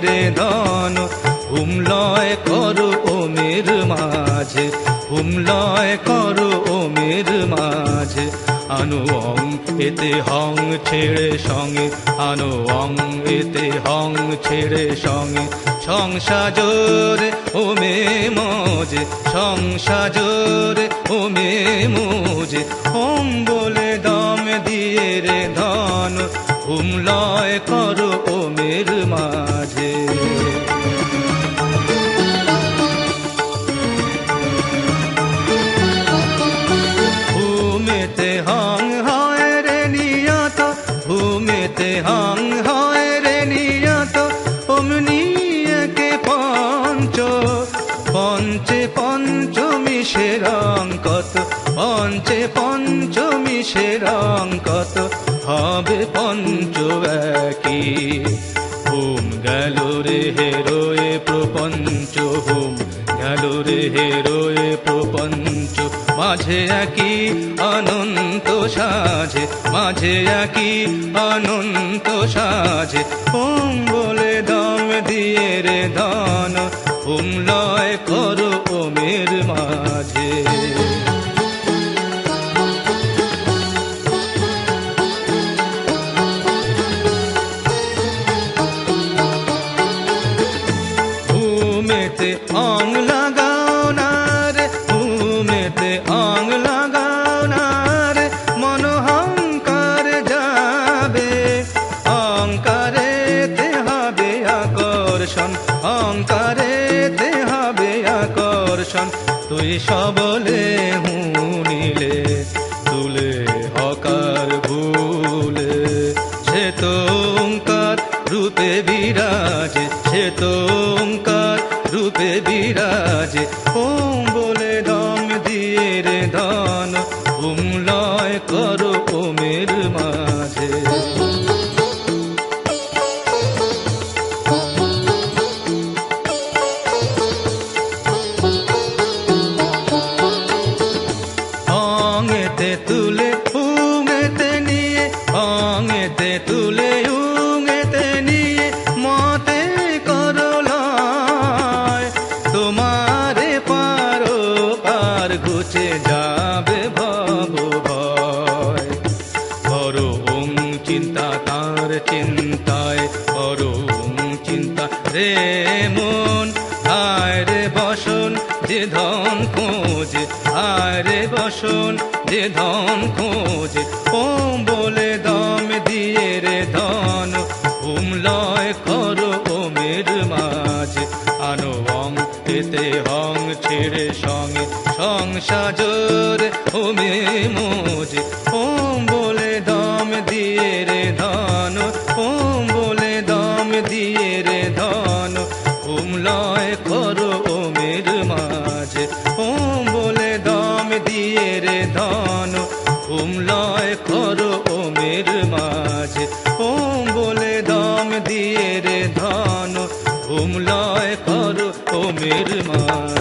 রে ধন হুমলয় করো ওমের মাঝে হুমলয় করো ওমের মাঝে আনো অং এতে হং ছেড়ে সঙ্গে আনো অং এতে হং ছেড়ে সঙ্গে সংসাজরে ওমে মজে সংসাজরে ওমে মজে ওম বলে দম দিয়ে রে ধন হুমলয় করো ওমের মাঝে হুমেতে হং হয় রে নিয়ত হুমেতে হং হয় রে নিয়ত অমনি একে পঞ্চ পঞ্চে পঞ্চমিশের অঙ্কত পঞ্চে পঞ্চমিশের অঙ্কত হবে পঞ্চ একই হুম গেল রে হেরোয়ে প্রপঞ্চ হুম গেল রে হেরোয়ে প্রপঞ্চ মাঝে একই অনন্ত সাজে মাঝে একই অনন্ত সাজে হুম বলে দম দিয়ে রে ধন হুম লয় করো ওমের মাঝে হুমেতে অং লাগাও না রে হুমেতে অং লাগাও না রে মনোহংকার যাবে অহংকারেতে হবে আকর্ষণ অহংকারেতে হবে আকর্ষণ তুই সবলে হুনিলে তুলে হকার ভুলে সে তো ওঙ্কার রূপে বিরাজে সে তো ওঙ্কার রূপে বিরাজে ওম বলে দম দিয়ে রে ধন হুম লয় করো ওমের মাঝে অঙেতে তুলে হুঙেতে নিয়ে অঙেতে তুলে হুঙেতে নিয়ে মতে করলয় তোমারে পারো পার ঘুচে যাবে ভব ভয় করো ওং চিন্তা তার চিন্তায় করো ওং চিন্তা রে মন আয় রে বসন যে ধন খোঁজে আয় রে বসন যে ধন খোঁজে ওম বলে দম দিয়ে রে ধন হুম লয় করো ওমের মাঝে আনো অং এতে হং ছেড়ে সঙ্গে সংসাজরে ওমে মোজে ওম বলে দম দিয়ে রে ধন ওম বলে দম দিয়ে রে ধন হুম লয় করো ওমের মাঝে ওম বলে দম দিয়ে রে ধন হুম লয় করো ওমের মাঝে ওম বলে দম দিয়ে রে ধন হুম লয় করো ওমের মাঝে।